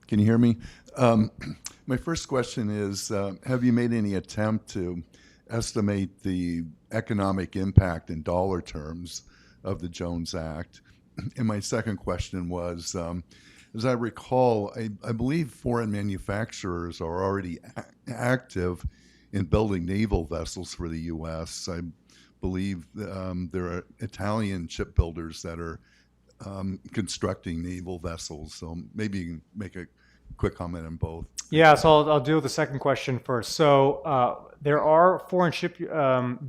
Can you hear me? My first question is, have you made any attempt to estimate the economic impact in dollar terms of the Jones Act? And my second question was, as I recall, I believe foreign manufacturers are already active in building naval vessels for the U.S. I believe there are Italian shipbuilders that are constructing naval vessels. So maybe you can make a quick comment on both. Yeah, so I'll deal with the second question first. So there are foreign ship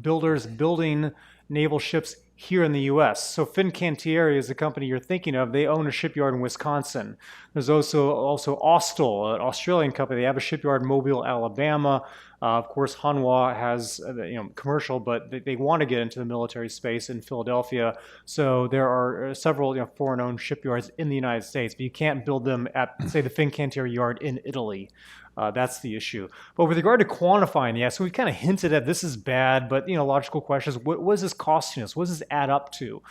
builders building naval ships here in the U.S. So Fincantieri is the company you're thinking of. They own a shipyard in Wisconsin. There's also Austal, an Australian company. They have a shipyard in Mobile, Alabama. Of course, Hanwha has commercial, but they want to get into the military space in Philadelphia. So there are several foreign-owned shipyards in the United States, but you can't build them at, say, the Fincantieri yard in Italy. That's the issue. But with regard to quantifying, so we've kind of hinted at this is bad, but logical questions: what is this costing us? What does this add up to?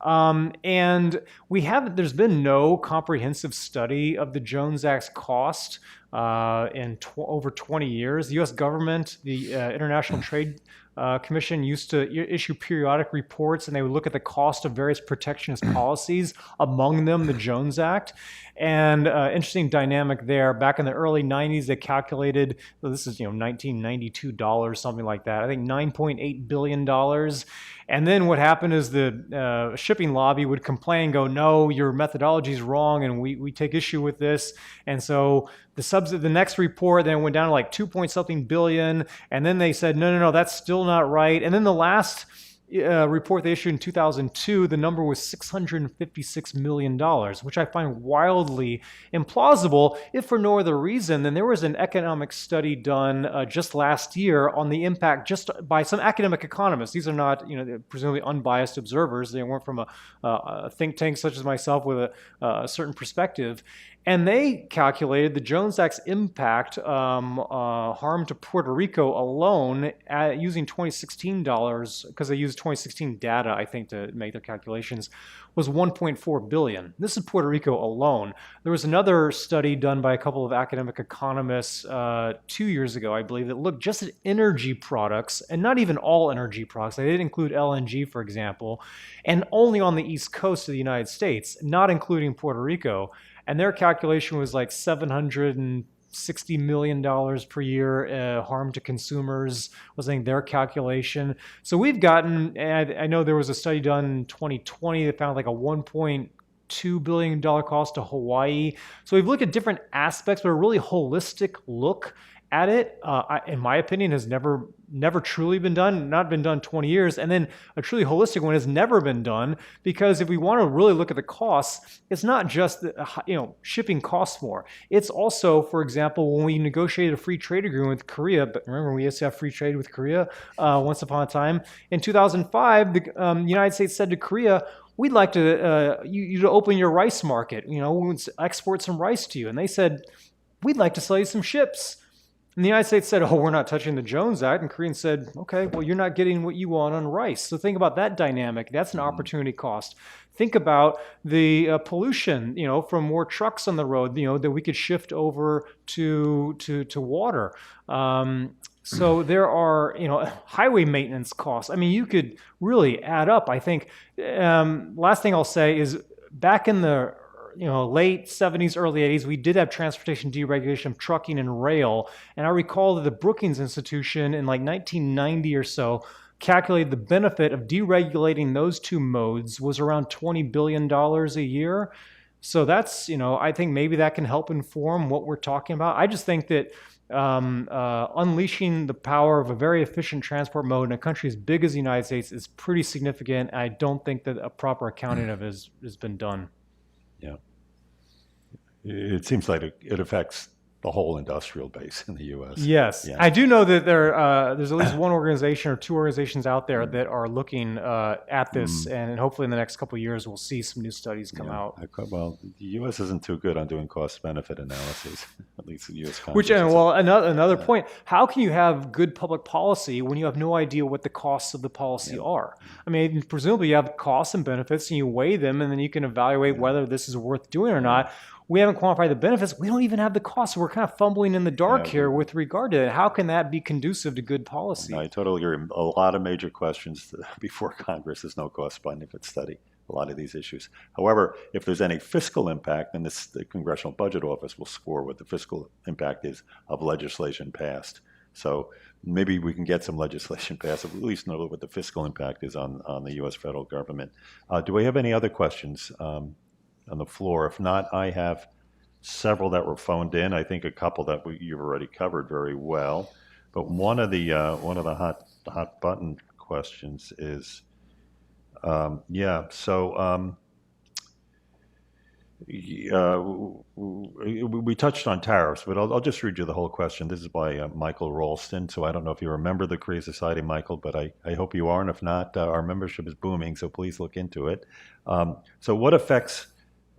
And there's been no comprehensive study of the Jones Act's cost in over 20 years. The U.S. government, the International Trade Commission used to issue periodic reports, and they would look at the cost of various protectionist policies, among them the Jones Act. And interesting dynamic there. Back in the early 90s, they calculated, this is $1992, something like that. I think $9.8 billion. And then what happened is the shipping lobby would complain, go, no, your methodology is wrong, and we take issue with this. And so the next report then went down to like 2 point something billion, and then they said, no, that's still not right. And then the last report they issued in 2002, the number was $656 million, which I find wildly implausible, if for no other reason than there was an economic study done just last year on the impact just by some academic economists. These are not, presumably unbiased observers. They weren't from a think tank such as myself with a certain perspective. And they calculated the Jones Act's impact, harm to Puerto Rico alone, using 2016 dollars, because they used 2016 data, I think, to make their calculations, was $1.4 billion. This is Puerto Rico alone. There was another study done by a couple of academic economists 2 years ago, I believe, that looked just at energy products, and not even all energy products. They didn't include LNG, for example, and only on the East Coast of the United States, not including Puerto Rico. And their calculation was like $760 million per year harm to consumers, was I think their calculation. So we've gotten, and I know there was a study done in 2020 that found like a $1.2 billion cost to Hawaii. So we've looked at different aspects, but a really holistic look at it, in my opinion, has never truly been done, not been done 20 years. And then a truly holistic one has never been done, because if we want to really look at the costs, it's not just shipping costs more. It's also, for example, when we negotiated a free trade agreement with Korea, but remember we used to have free trade with Korea once upon a time. In 2005, the United States said to Korea, we'd like to you to open your rice market, we'll export some rice to you. And they said, we'd like to sell you some ships. And the United States said, we're not touching the Jones Act. And Koreans said, okay, well, you're not getting what you want on rice. So think about that dynamic. That's an opportunity cost. Think about the pollution, from more trucks on the road, that we could shift over to water. So there are, highway maintenance costs. I mean, you could really add up, I think. Last thing I'll say is back in the late 70s, early 80s, we did have transportation deregulation of trucking and rail. And I recall that the Brookings Institution in like 1990 or so calculated the benefit of deregulating those two modes was around $20 billion a year. So that's, I think maybe that can help inform what we're talking about. I just think that unleashing the power of a very efficient transport mode in a country as big as the United States is pretty significant. I don't think that a proper accounting of it has been done. Yeah. It seems like it affects the whole industrial base in the U.S. Yes. Yeah. I do know that there's at least one organization or two organizations out there that are looking at this, and hopefully in the next couple of years we'll see some new studies come out. Well, the U.S. isn't too good on doing cost-benefit analysis, at least the U.S. Congress. Which, another point, how can you have good public policy when you have no idea what the costs of the policy are? I mean, presumably you have costs and benefits, and you weigh them, and then you can evaluate whether this is worth doing or not. We haven't quantified the benefits. We don't even have the costs. So we're kind of fumbling in the dark here with regard to it. How can that be conducive to good policy? I totally agree. A lot of major questions before Congress. There's no cost-benefit study, a lot of these issues. However, if there's any fiscal impact, then the Congressional Budget Office will score what the fiscal impact is of legislation passed. So maybe we can get some legislation passed, at least know what the fiscal impact is on the U.S. federal government. Do we have any other questions on the floor? If not, I have several that were phoned in. I think a couple that you've already covered very well. But one of the hot button questions is, Yeah. So we touched on tariffs, but I'll just read you the whole question. This is by Michael Ralston. So I don't know if you remember the Korea Society, Michael, but I hope you are. And if not, our membership is booming, so please look into it. So what effects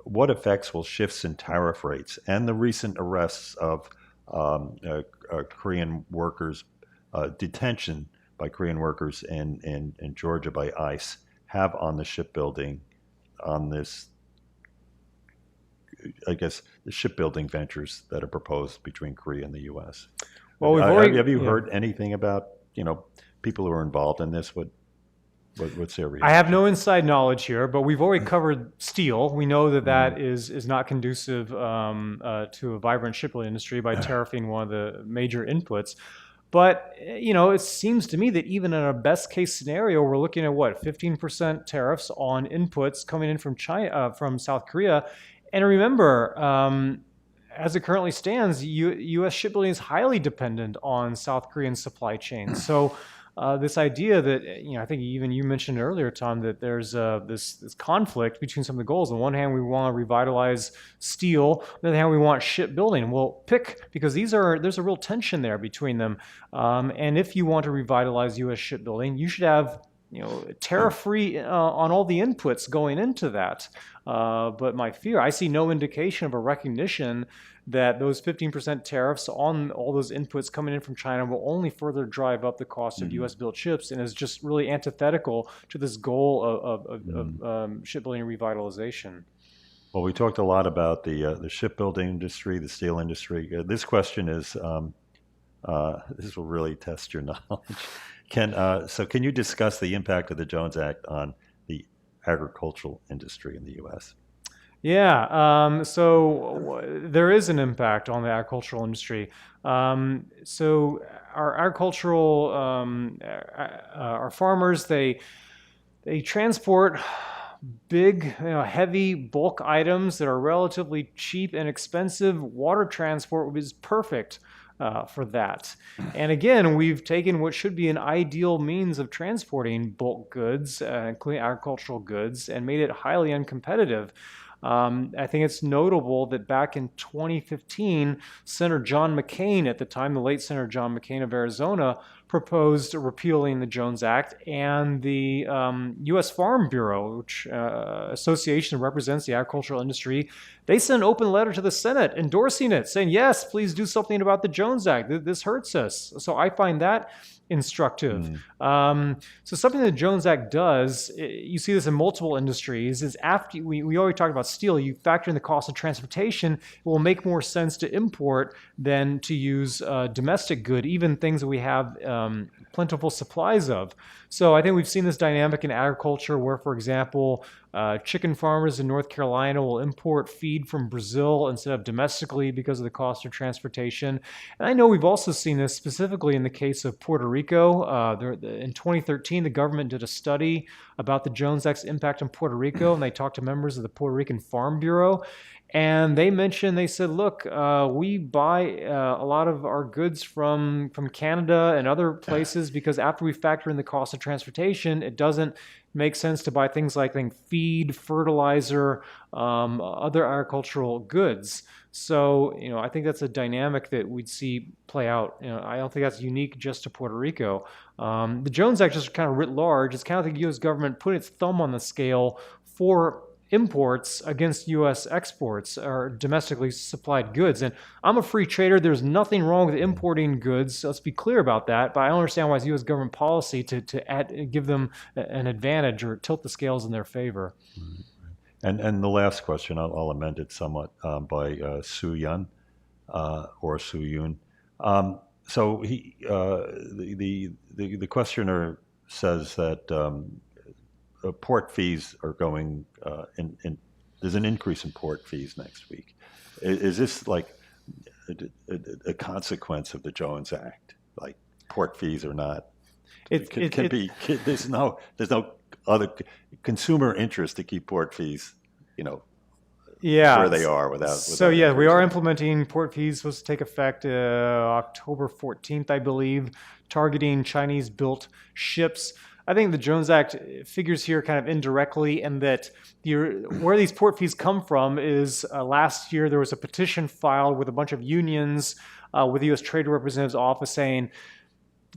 will shifts in tariff rates and the recent arrests of Korean workers, detention by Korean workers in Georgia by ICE have on the shipbuilding, on this, I guess, the shipbuilding ventures that are proposed between Korea and the U.S.? Well, we've Have already, you yeah. heard anything about, people who are involved in this? What's their reaction? I have no inside knowledge here, but we've already covered steel. We know that that is not conducive to a vibrant shipbuilding industry by tariffing one of the major inputs. But, it seems to me that even in our best case scenario, we're looking at 15% tariffs on inputs coming in from China, from South Korea. And remember, as it currently stands, U.S. shipbuilding is highly dependent on South Korean supply chains. So this idea that, I think even you mentioned earlier, Tom, that there's this conflict between some of the goals. On one hand, we want to revitalize steel. On the other hand, we want shipbuilding. Well, because there's a real tension there between them. And if you want to revitalize U.S. shipbuilding, you should have tariff-free on all the inputs going into that. But I see no indication of a recognition that those 15% tariffs on all those inputs coming in from China will only further drive up the cost of U.S.-built ships, and is just really antithetical to this goal of shipbuilding revitalization. Well, we talked a lot about the shipbuilding industry, the steel industry. This question is, this will really test your knowledge. Can you discuss the impact of the Jones Act on the agricultural industry in the U.S.? Yeah, so there is an impact on the agricultural industry. So our agricultural, our farmers, they transport big, heavy bulk items that are relatively cheap and expensive. Water transport is perfect for that. And again, we've taken what should be an ideal means of transporting bulk goods, including agricultural goods, and made it highly uncompetitive. I think it's notable that back in 2015, Senator John McCain, at the time, the late Senator John McCain of Arizona, proposed repealing the Jones Act, and the U.S. Farm Bureau, which association that represents the agricultural industry, they sent an open letter to the Senate endorsing it, saying, yes, please do something about the Jones Act. This hurts us. So I find that instructive. So something the Jones Act does, you see this in multiple industries, is after we already talked about steel, you factor in the cost of transportation, it will make more sense to import than to use domestic good, even things that we have plentiful supplies of. So I think we've seen this dynamic in agriculture where, for example, chicken farmers in North Carolina will import feed from Brazil instead of domestically because of the cost of transportation. And I know we've also seen this specifically in the case of Puerto Rico. In 2013, the government did a study about the Jones Act's impact on Puerto Rico, and they talked to members of the Puerto Rican Farm Bureau. And they said, look, we buy a lot of our goods from Canada and other places because after we factor in the cost of transportation, it doesn't make sense to buy things like feed, fertilizer, other agricultural goods. So, I think that's a dynamic that we'd see play out. I don't think that's unique just to Puerto Rico. The Jones Act, just kind of writ large, is kind of the U.S. government putting its thumb on the scale for imports against U.S. exports or domestically supplied goods. And I'm a free trader. There's nothing wrong with importing goods. Let's be clear about that. But I don't understand why it's U.S. government policy to give them an advantage or tilt the scales in their favor. And the last question, I'll amend it somewhat, by Su Yun or Su Yun. So the questioner says that port fees are going there's an increase in port fees next week. Is this like a consequence of the Jones Act? Like port fees are not? There's no other consumer interest to keep port fees, where they are without. So yeah, we are implementing port fees supposed to take effect October 14th, I believe, targeting Chinese-built ships. I think the Jones Act figures here kind of indirectly, and that where these port fees come from is last year there was a petition filed with a bunch of unions with the U.S. Trade Representative's office saying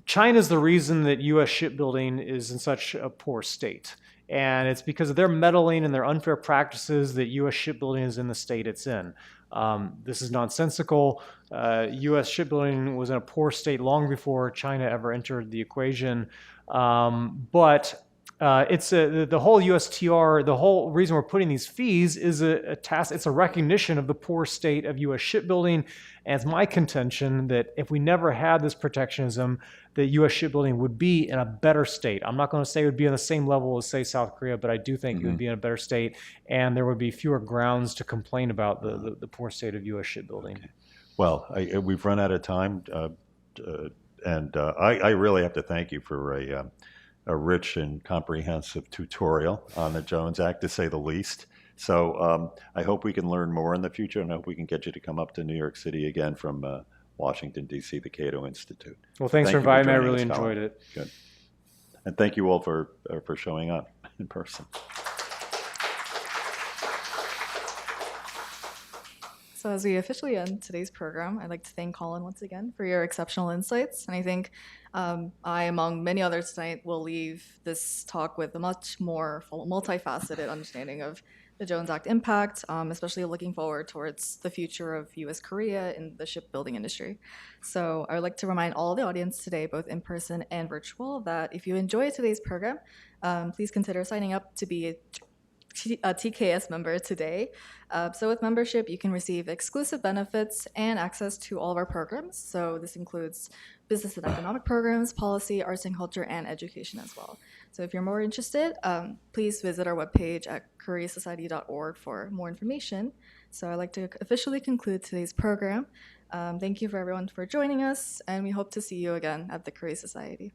China's the reason that U.S. shipbuilding is in such a poor state. And it's because of their meddling and their unfair practices that U.S. shipbuilding is in the state it's in. This is nonsensical. U.S. shipbuilding was in a poor state long before China ever entered the equation. But it's the whole USTR, the whole reason we're putting these fees is a task. It's a recognition of the poor state of U.S. shipbuilding. And it's my contention that if we never had this protectionism, that U.S. shipbuilding would be in a better state. I'm not going to say it would be on the same level as, say, South Korea, but I do think it would be in a better state, and there would be fewer grounds to complain about the poor state of U.S. shipbuilding. Okay. Well, we've run out of time, and I really have to thank you for a rich and comprehensive tutorial on the Jones Act, to say the least. So I hope we can learn more in the future, and I hope we can get you to come up to New York City again from Washington, D.C., the Cato Institute. Well, thanks for inviting me. I really enjoyed it. Good. And thank you all for showing up in person. So as we officially end today's program, I'd like to thank Colin once again for your exceptional insights. And I think I, among many others tonight, will leave this talk with a much more multifaceted understanding of the Jones Act impact, especially looking forward towards the future of U.S. Korea in the shipbuilding industry. So I would like to remind all the audience today, both in person and virtual, that if you enjoyed today's program, please consider signing up to be a TKS member today. So with membership, you can receive exclusive benefits and access to all of our programs. So this includes business and economic programs, policy, arts and culture, and education as well. So if you're more interested, please visit our webpage at koreasociety.org for more information. So I'd like to officially conclude today's program. Thank you for everyone for joining us, and we hope to see you again at the Korea Society.